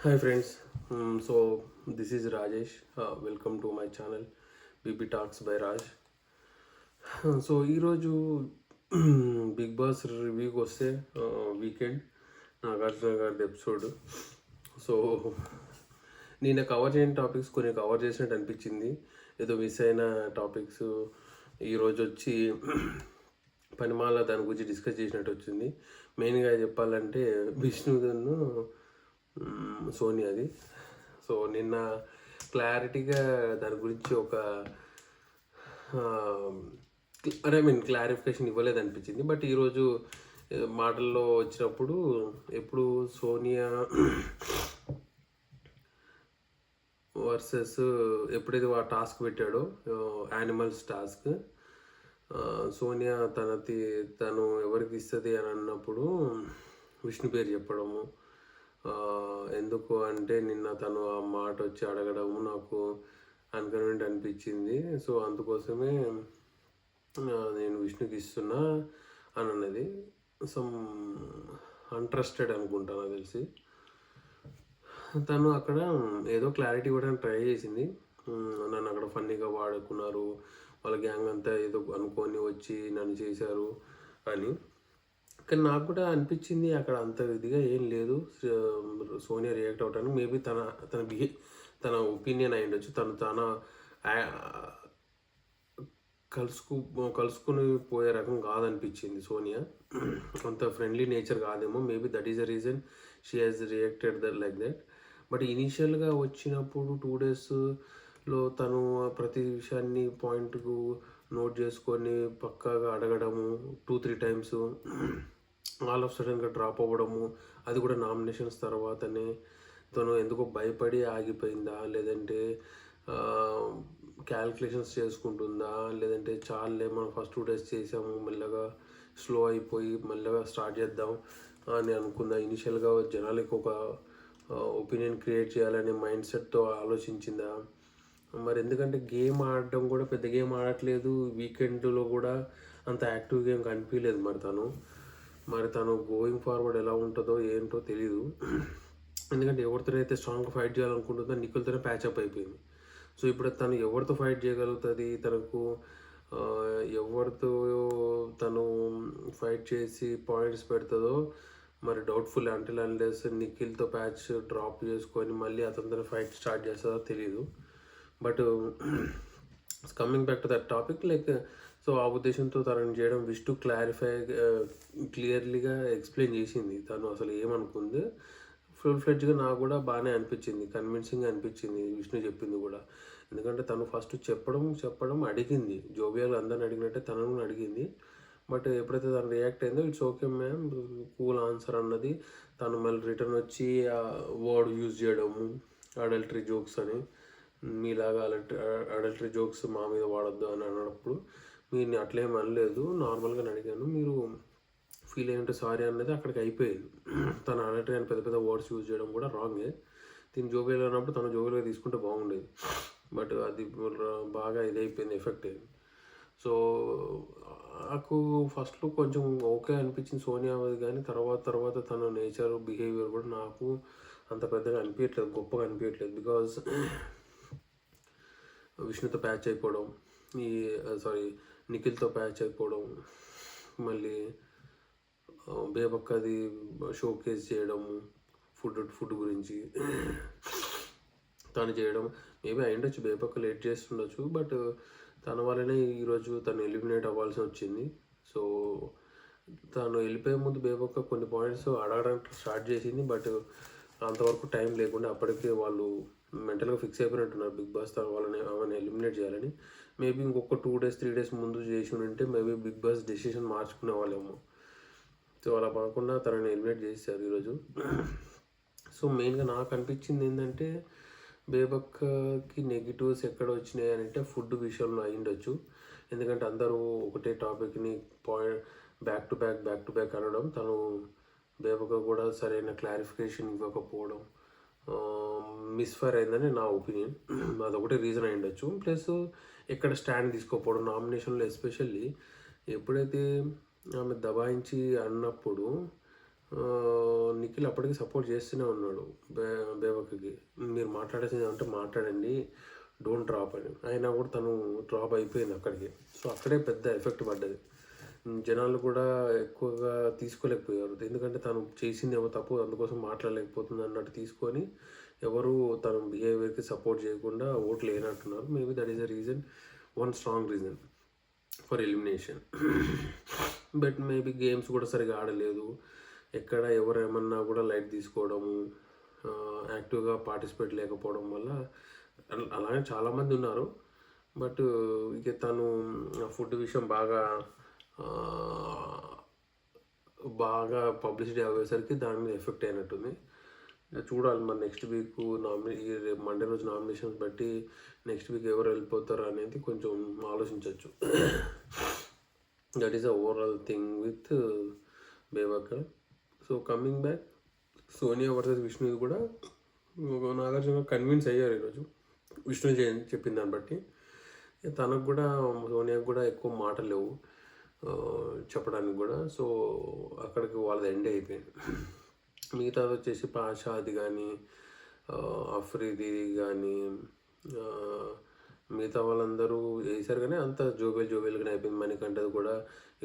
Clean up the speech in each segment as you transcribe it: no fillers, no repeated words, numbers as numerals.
Hi friends, this is Rajesh. Welcome to my channel BB Talks by Raj. ఈరోజు big boss రివ్యూకి వస్తే weekend Nagarjuna గారి episode. So నేను cover చేయని topics కొన్ని cover చేసినట్టు అనిపించింది. ఏదో మిస్ అయిన టాపిక్స్ ఈరోజు వచ్చి పనిమాల దాని గురించి డిస్కస్ చేసినట్టు వచ్చింది. మెయిన్గా చెప్పాలంటే విష్ణును సోనియాది. సో నిన్న క్లారిటీగా దాని గురించి ఒక క్లారిఫికేషన్ ఇవ్వలేదు అనిపించింది. బట్ ఈరోజు మాటల్లో వచ్చినప్పుడు ఎప్పుడు సోనియా వర్సెస్ ఎప్పుడైతే ఆ టాస్క్ పెట్టాడో యానిమల్స్ టాస్క్, సోనియా తను ఎవరికి ఇస్తుంది అని అన్నప్పుడు విష్ణు పేరు చెప్పడము, ఎందుకు అంటే నిన్న తను ఆ మాట వచ్చి అడగడము నాకు అన్కన్వీనియంట్ అనిపించింది. సో అందుకోసమే నేను విష్ణుకి ఇస్తున్నా అని అన్నది. సమ్ అంట్రస్టెడ్ అనుకుంటా నాకు తెలిసి. తను అక్కడ ఏదో క్లారిటీ ఇవ్వడానికి ట్రై చేసింది. నన్ను అక్కడ ఫన్నీగా వాడుకున్నారు, వాళ్ళ గ్యాంగ్ అంతా ఏదో అనుకొని వచ్చి నన్ను చేశారు అని. కానీ నాకు కూడా అనిపించింది అక్కడ అంత ఇదిగా ఏం లేదు సోనియా రియాక్ట్ అవటానికి. మేబీ తన ఒపీనియన్ అయి ఉండొచ్చు. తన కలుసుకుని పోయే రకం కాదనిపించింది సోనియా. అంత ఫ్రెండ్లీ నేచర్ కాదేమో. Maybe that is the reason she has reacted like that. But ఇనీషియల్గా వచ్చినప్పుడు 2 డేస్లో తను ప్రతి విషయాన్ని పాయింట్కు నోట్ చేసుకొని పక్కాగా అడగడము 2-3 టైమ్స్, ఆల్ ఆఫ్ సడన్గా డ్రాప్ అవ్వడము, అది కూడా నామినేషన్స్ తర్వాతనే. తను ఎందుకో భయపడి ఆగిపోయిందా, లేదంటే క్యాల్కులేషన్స్ చేసుకుంటుందా, లేదంటే చాలే మనం ఫస్ట్ 2 డేస్ చేసాము మెల్లగా స్లో అయిపోయి మెల్లగా స్టార్ట్ చేద్దాం అని అనుకుందా. ఇనిషియల్గా జనాలకి ఒక ఒపీనియన్ క్రియేట్ చేయాలనే మైండ్ సెట్తో ఆలోచించిందా. మరి ఎందుకంటే గేమ్ ఆడడం కూడా పెద్ద గేమ్ ఆడట్లేదు, వీకెండ్లో కూడా అంత యాక్టివ్ గేమ్ కనిపించలేదు. మరి తను గోయింగ్ ఫార్వర్డ్ ఎలా ఉంటుందో ఏంటో తెలీదు. ఎందుకంటే ఎవరితోనైతే స్ట్రాంగ్గా ఫైట్ చేయాలనుకుంటుందో నిఖిల్తోనే ప్యాచప్ అయిపోయింది. సో ఇప్పుడు తను ఎవరితో ఫైట్ చేయగలుగుతుంది, ఎవరితో తను ఫైట్ చేసి పాయింట్స్ పెడుతుందో మరి డౌట్ఫుల్. అన్లెస్ నిఖిల్తో ప్యాచ్ డ్రాప్ చేసుకొని మళ్ళీ అతనితో ఫైట్ స్టార్ట్ చేస్తుందో తెలీదు. But coming back to that topic, so ఆ ఉద్దేశంతో తనని చేయడం విష్ణు క్లియర్లీగా ఎక్స్ప్లెయిన్ చేసింది తను అసలు ఏమనుకుంది. ఫుల్ ఫ్లెడ్జ్గా నాకు కూడా బాగానే అనిపించింది, కన్విన్సింగ్గా అనిపించింది విష్ణు చెప్పింది కూడా. ఎందుకంటే తను ఫస్ట్ చెప్పడం అడిగింది, జోబియాలు అందరిని అడిగినట్టే తనను అడిగింది. బట్ ఎప్పుడైతే తను రియాక్ట్ అయిందో it's okay ma'am, cool answer అన్నది. తను మళ్ళీ రిటర్న్ వచ్చి ఆ వర్డ్ యూజ్ చేయడము అడల్టరీ జోక్స్ అని, మీలాగా అడల్టరీ జోక్స్ మా మీద వాడొద్దు అని అన్నప్పుడు మీరు అట్లేం అనలేదు, నార్మల్గా అడిగాను, మీరు ఫీల్ అయ్యంటే సారీ అన్నది అక్కడికి అయిపోయింది. తను అడల్టరీ అని పెద్ద పెద్ద వర్డ్స్ యూజ్ చేయడం కూడా రాంగే. దీన్ని జోబియాలో అన్నప్పుడు తను జోబియాగా తీసుకుంటే బాగుండేది. బట్ అది బాగా ఇదైపోయింది, ఎఫెక్ట్ అయింది. సో నాకు ఫస్ట్లో కొంచెం ఓకే అనిపించింది సోనియా అది, కానీ తర్వాత తన నేచర్ బిహేవియర్ కూడా నాకు అంత పెద్దగా అనిపించట్లేదు, గొప్పగా అనిపించట్లేదు. బికాజ్ విష్ణుతో ప్యాచ్ అయిపోవడం, నిఖిల్తో ప్యాచ్ అయిపోవడం, మళ్ళీ బేబక్కది షోకేస్ చేయడము ఫుడ్ గురించి తను చేయడం. మేబీ అయ్యుండొచ్చు, బేబక్క లేట్ చేస్తుండొచ్చు, బట్ తన వల్లనే ఈరోజు తను ఎలిమినేట్ అవ్వాల్సి వచ్చింది. సో తను వెళ్ళిపోయే ముందు బేబక్క కొన్ని పాయింట్స్ అడగడానికి స్టార్ట్ చేసింది. బట్ అంతవరకు టైం లేకుండా అప్పటికే వాళ్ళు మెంటల్గా ఫిక్స్ అయిపోయినట్టున్నారు బిగ్ బాస్ వాళ్ళని ఆమెను ఎలిమినేట్ చేయాలని. మేబీ ఇంకొక 2 డేస్ 3 డేస్ ముందు చేసి ఉంటే మేబీ బిగ్ బాస్ డెసిషన్ మార్చుకునే వాళ్ళేమో. సో అలా కాకుండా తనని ఎలిమినేట్ చేశారు ఈరోజు. సో మెయిన్గా నాకు అనిపించింది ఏంటంటే బేబక్కకి నెగిటివ్స్ ఎక్కడ వచ్చినాయి అని అంటే ఫుడ్ విషయంలో అయ్యుండొచ్చు. ఎందుకంటే అందరూ ఒకటే టాపిక్ని బ్యాక్ టు బ్యాక్ అనడం, తను బేబక్క కూడా సరైన క్లారిఫికేషన్ ఇవ్వకపోవడం మిస్ఫైర్ అయిందని నా ఒపీనియన్. అదొకటే రీజన్ అయి ఉండొచ్చు. ప్లస్ ఎక్కడ స్టాండ్ తీసుకోకపోవడం నామినేషన్లో, ఎస్పెషల్లీ ఎప్పుడైతే ఆమె దబాయించి అన్నప్పుడు నిఖిల్ అప్పటికి సపోర్ట్ చేస్తూనే ఉన్నాడు బేబక్కకి. మీరు మాట్లాడాల్సింది అంటే మాట్లాడండి, డోంట్ డ్రాప్ అని. అయినా కూడా తను డ్రాప్ అయిపోయింది అక్కడికి. సో అక్కడే పెద్ద ఎఫెక్ట్ పడ్డది. జనాలు కూడా ఎక్కువగా తీసుకోలేకపోయారు. ఎందుకంటే తను చేసింది ఏమో తప్పు, అందుకోసం మాట్లాడలేకపోతుంది అన్నట్టు తీసుకొని ఎవరు తన బిహేవియర్కి సపోర్ట్ చేయకుండా ఓట్లు వేయనట్టున్నారు. Maybe that is the reason, one strong reason for elimination. But maybe games కూడా సరిగా ఆడలేదు. ఎక్కడ ఎవరు ఏమన్నా కూడా లైట్ తీసుకోవడము, యాక్టివ్గా పార్టిసిపేట్ లేకపోవడం వల్ల అలానే చాలామంది ఉన్నారు. బట్ ఇక తను ఫుడ్ విషయం బాగా పబ్లిసిటీ అయ్యేసరికి దాని మీద ఎఫెక్ట్ అయినట్టుంది. చూడాలి మరి నెక్స్ట్ వీక్ రేపు మండే రోజు నామినేషన్స్ బట్టి నెక్స్ట్ వీక్ ఎవరు వెళ్ళిపోతారు అనేది కొంచెం ఆలోచించవచ్చు. That is a overall thing with Bebakka. So coming back, Sonia versus Vishnu కూడా నాగార్జున కన్విన్స్ అయ్యారు ఈరోజు విష్ణు చెప్పిన దాన్ని బట్టి. తనకు కూడా సోనియాకు కూడా ఎక్కువ మాటలు లేవు చెప్పడానికి కూడా. సో అక్కడికి వాళ్ళది ఎండ్ అయిపోయింది. మిగతాది వచ్చేసి పాషాది కానీ అఫ్రీది కానీ మిగతా వాళ్ళందరూ వేసారు కానీ అంత జోబేలుగానే అయిపోయింది. మణికంఠది కూడా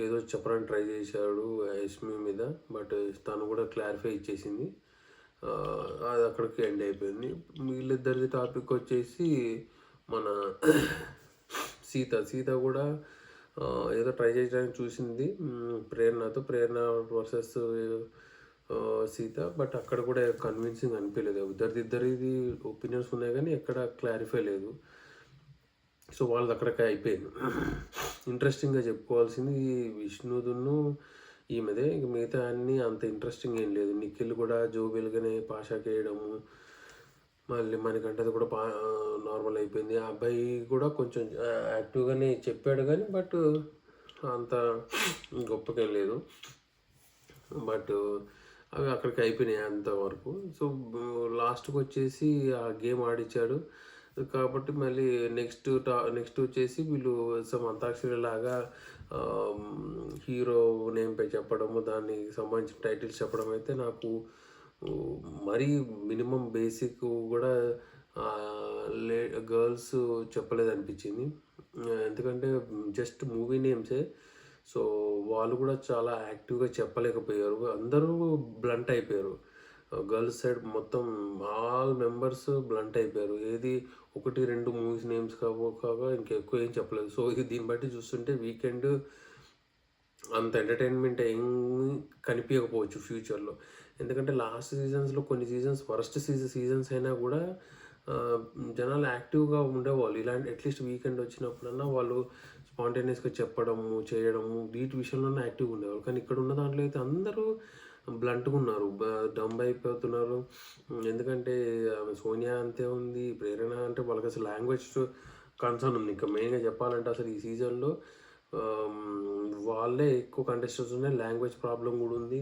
ఏదో చెప్పడానికి ట్రై చేశాడు యష్మి మీద, బట్ తను కూడా క్లారిఫై ఇచ్చేసింది. అది అక్కడికి ఎండ్ అయిపోయింది. వీళ్ళిద్దరిది టాపిక్ వచ్చేసి మన సీత కూడా ఏదో ట్రై చేయడానికి చూసింది ప్రేరణ వర్సెస్ సీత. బట్ అక్కడ కూడా కన్విన్సింగ్ అనిపించలేదు. ఇద్దరిది ఒపీనియన్స్ ఉన్నాయి కానీ ఎక్కడ క్లారిఫై లేదు. సో వాళ్ళది అక్కడికి అయిపోయింది. ఇంట్రెస్టింగ్గా చెప్పుకోవాల్సింది విష్ణుదును ఈమెదే. ఇంక మిగతా అన్నీ అంత ఇంట్రెస్టింగ్ ఏం లేదు. నిఖిల్ కూడా జోబెల్గానే పాషాకి వేయడము, మళ్ళీ మనకంటే కూడా నార్మల్ అయిపోయింది. ఆ అబ్బాయి కూడా కొంచెం యాక్టివ్గానే చెప్పాడు కానీ బట్ అంత గొప్పకేం లేదు. బట్ అవి అక్కడికి అయిపోయినాయి అంతవరకు. సో లాస్ట్కి వచ్చేసి ఆ గేమ్ ఆడిచ్చాడు కాబట్టి మళ్ళీ నెక్స్ట్ వచ్చేసి వీళ్ళు అంతాక్షరి లాగా హీరో నేమ్పై చెప్పడము, దానికి సంబంధించిన టైటిల్స్ చెప్పడం అయితే నాకు మరీ మినిమం బేసిక్ కూడా గర్ల్స్ చెప్పలేదు అనిపించింది. ఎందుకంటే జస్ట్ మూవీ నేమ్సే. సో వాళ్ళు కూడా చాలా యాక్టివ్గా చెప్పలేకపోయారు. అందరూ బ్లంట్ అయిపోయారు. గర్ల్స్ సైడ్ మొత్తం ఆల్ మెంబర్స్ బ్లంట్ అయిపోయారు. ఏది 1-2 మూవీస్ నేమ్స్ కాగా ఇంకెక్కువ ఏం చెప్పలేదు. సో దీన్ని బట్టి చూస్తుంటే వీకెండ్ అంత ఎంటర్టైన్మెంట్ ఏం కనిపించకపోవచ్చు ఫ్యూచర్లో. ఎందుకంటే లాస్ట్ సీజన్స్లో కొన్ని సీజన్స్ వరస్ట్ సీజన్స్ అయినా కూడా జనాలు యాక్టివ్గా ఉండేవాళ్ళు. ఇలాంటి అట్లీస్ట్ వీకెండ్ వచ్చినప్పుడన్నా వాళ్ళు స్పాంటేనియస్గా చెప్పడము, చేయడము, వీటి విషయంలోనే యాక్టివ్గా ఉండేవాళ్ళు. కానీ ఇక్కడ ఉన్న దాంట్లో అయితే అందరూ బ్లంట్గా ఉన్నారు, డంబ్ అయిపోతున్నారు. ఎందుకంటే సోనియా అంతే ఉంది, ప్రేరణ అంటే వాళ్ళకి అసలు లాంగ్వేజ్ కన్సర్న్ ఉంది. ఇంకా మెయిన్గా చెప్పాలంటే అసలు ఈ సీజన్లో వాళ్ళే ఎక్కువ కంటెస్టెంట్స్ ఉన్నాయి. లాంగ్వేజ్ ప్రాబ్లం కూడా ఉంది.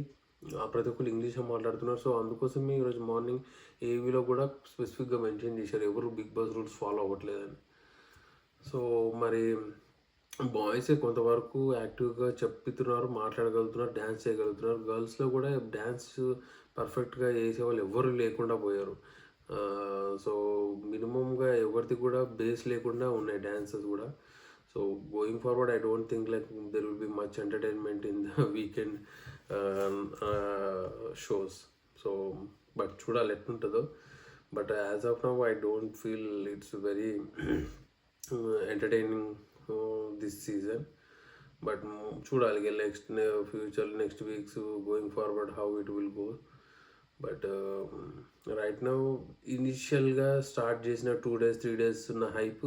ప్రతి ఒక్కరు ఇంగ్లీషే మాట్లాడుతున్నారు. సో అందుకోసమే ఈరోజు మార్నింగ్ ఏవీలో కూడా స్పెసిఫిక్గా మెన్షన్ చేశారు ఎవరు బిగ్ బాస్ రూల్స్ ఫాలో అవ్వట్లేదని. సో మరి బాయ్సే కొంతవరకు యాక్టివ్గా చెప్తున్నారు, మాట్లాడగలుగుతున్నారు, డ్యాన్స్ చేయగలుగుతున్నారు. గర్ల్స్లో కూడా డ్యాన్స్ పర్ఫెక్ట్గా చేసేవాళ్ళు ఎవ్వరు లేకుండా పోయారు. సో మినిమంగా ఎవరిది కూడా బేస్ లేకుండా ఉన్నాయి డ్యాన్సెస్ కూడా. So going forward I don't think like there will be much entertainment in the weekend shows. So but చూడాలి ఎట్లుంటుందో. But as of now I don't feel it's very entertaining this season. But చూడాలి next weeks going forward how it will go. But right now ఇనిషియల్గా start చేసిన 2 days 3 days ఉన్న hype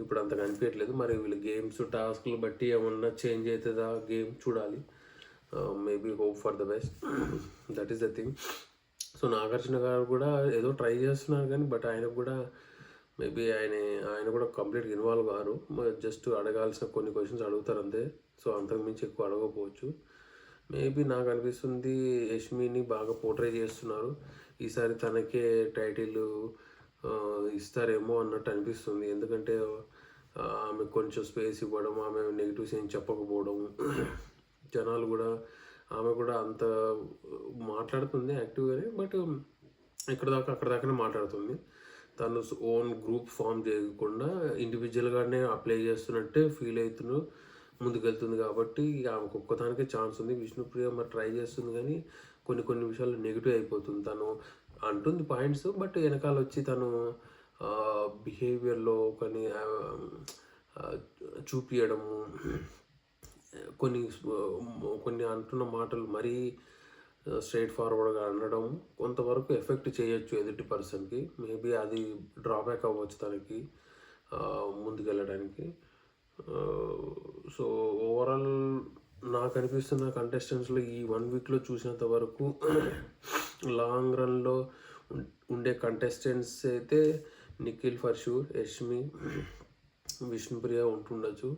ఇప్పుడు అంత కనిపించట్లేదు. మరి వీళ్ళు గేమ్స్ టాస్క్లు బట్టి ఏమన్నా చేంజ్ అవుతుందా గేమ్ చూడాలి. Maybe hope for the best, that is the thing. So Nagarjuna గారు కూడా ఏదో ట్రై చేస్తున్నారు కానీ బట్ ఆయనకు కూడా మేబీ ఆయన కూడా కంప్లీట్గా ఇన్వాల్వ్ కారు. జస్ట్ అడగాల్సిన కొన్ని క్వశ్చన్స్ అడుగుతారు అంతే. సో అంతకుమించి ఎక్కువ అడగకపోవచ్చు. మేబీ నాకు అనిపిస్తుంది యష్మిని బాగా పోర్ట్రే చేస్తున్నారు. ఈసారి తనకే టైటిల్ ఇస్తారేమో అన్నట్టు అనిపిస్తుంది. ఎందుకంటే ఆమె కొంచెం స్పేస్ ఇవ్వడం, ఆమె నెగిటివ్స్ ఏం చెప్పకపోవడం, జనాలు కూడా ఆమె కూడా అంత మాట్లాడుతుంది యాక్టివ్గానే, బట్ అక్కడ దాకానే మాట్లాడుతుంది. తను ఓన్ గ్రూప్ ఫామ్ చేయకుండా ఇండివిజువల్గానే అప్లై చేస్తున్నట్టే ఫీల్ అవుతూ ముందుకెళ్తుంది. కాబట్టి ఆమెకు ఒక్కదానికే ఛాన్స్ ఉంది. విష్ణుప్రియ మరి ట్రై చేస్తుంది కానీ కొన్ని విషయాలు నెగిటివ్ అయిపోతుంది. తను అంటుంది పాయింట్స్, బట్ వెనకాల వచ్చి తను బిహేవియర్లో చూపించడము, కొన్ని కొన్ని అంటున్న మాటలు మరీ స్ట్రైట్ ఫార్వర్డ్గా అనడం కొంతవరకు ఎఫెక్ట్ చేయొచ్చు ఎదుటి పర్సన్కి. మేబీ అది డ్రాబ్యాక్ అవ్వచ్చు తనకి ముందుకెళ్ళడానికి. సో ఓవరాల్ నాకు అనిపిస్తున్న కంటెస్టెంట్స్లో ఈ 1 వీక్లో చూసినంత వరకు లాంగ్ రన్లో ఉండే కంటెస్టెంట్స్ అయితే నిఖిల్ ఫర్ షూర్, యష్మి, విష్ణుప్రియ ఉంటుండొచ్చు.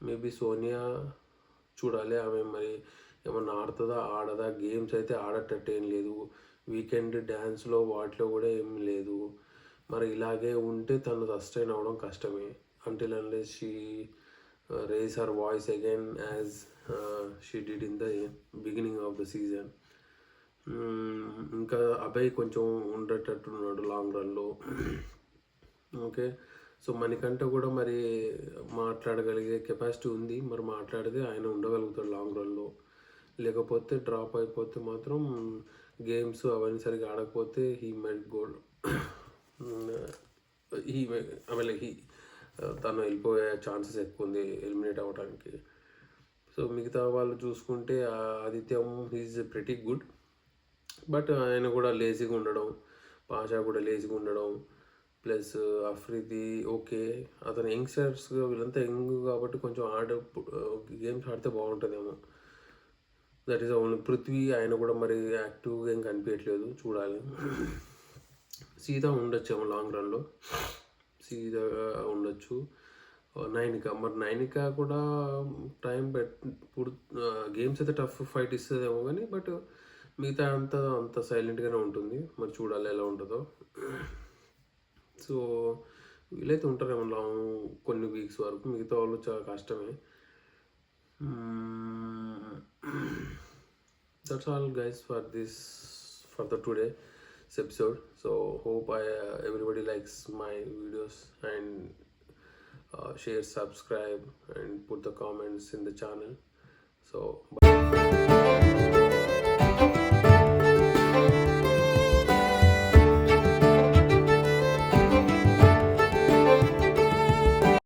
మేబీ సోనియా చూడాలి, ఆమె మరి ఏమన్నా ఆడుతుందా ఆడదా. గేమ్స్ అయితే ఆడేటట్టు ఏం లేదు, వీకెండ్ డ్యాన్స్లో వాటిలో కూడా ఏం లేదు. మరి ఇలాగే ఉంటే తను సస్టైన్ అవ్వడం కష్టమే. Until unless she raise her voice again as she did in the beginning of the season. ఇంకా అభయ్ కొంచెం ఉండేటట్టున్నాడు లాంగ్ రన్లో. ఓకే, సో మనకంటే కూడా మరి మాట్లాడగలిగే కెపాసిటీ ఉంది. మరి మాట్లాడితే ఆయన ఉండగలుగుతాడు లాంగ్ రన్లో. లేకపోతే డ్రాప్ అయిపోతే మాత్రం గేమ్స్ అవన్నీ సరిగా ఆడకపోతే హీ మైట్ గో తను వెళ్ళిపోయే ఛాన్సెస్ ఎక్కువ ఉంది ఎలిమినేట్ అవ్వడానికి. సో మిగతా వాళ్ళు చూసుకుంటే ఆదిత్యం ఈజ్ ప్రెటీ గుడ్, బట్ ఆయన కూడా లేజీగా ఉండడం, పాషా కూడా లేజీగా ఉండడం, ప్లస్ అఫ్రిది ఓకే, అతను యంగ్స్టర్స్ వీళ్ళంతా యంగ్ కాబట్టి కొంచెం గేమ్స్ ఆడితే బాగుంటుందేమో. That is only. పృథ్వీ ఆయన కూడా మరి యాక్టివ్గా ఏం కనిపించట్లేదు, చూడాలి. సీత ఉండొచ్చేమో లాంగ్ రన్లో, సీత ఉండొచ్చు. నైనిక కూడా టైం ఇప్పుడు గేమ్స్ అయితే టఫ్ ఫైట్ ఇస్తుందేమో కానీ, బట్ మిగతా అంత సైలెంట్గానే ఉంటుంది. మరి చూడాలి ఎలా ఉంటుందో. సో వీలైతే ఉంటారేమో కొన్ని వీక్స్ వరకు. మిగతా వాళ్ళు చాలా కష్టమే. That's all guys for the today's episode. So hope everybody likes my videos and share, subscribe and put the comments in the channel. So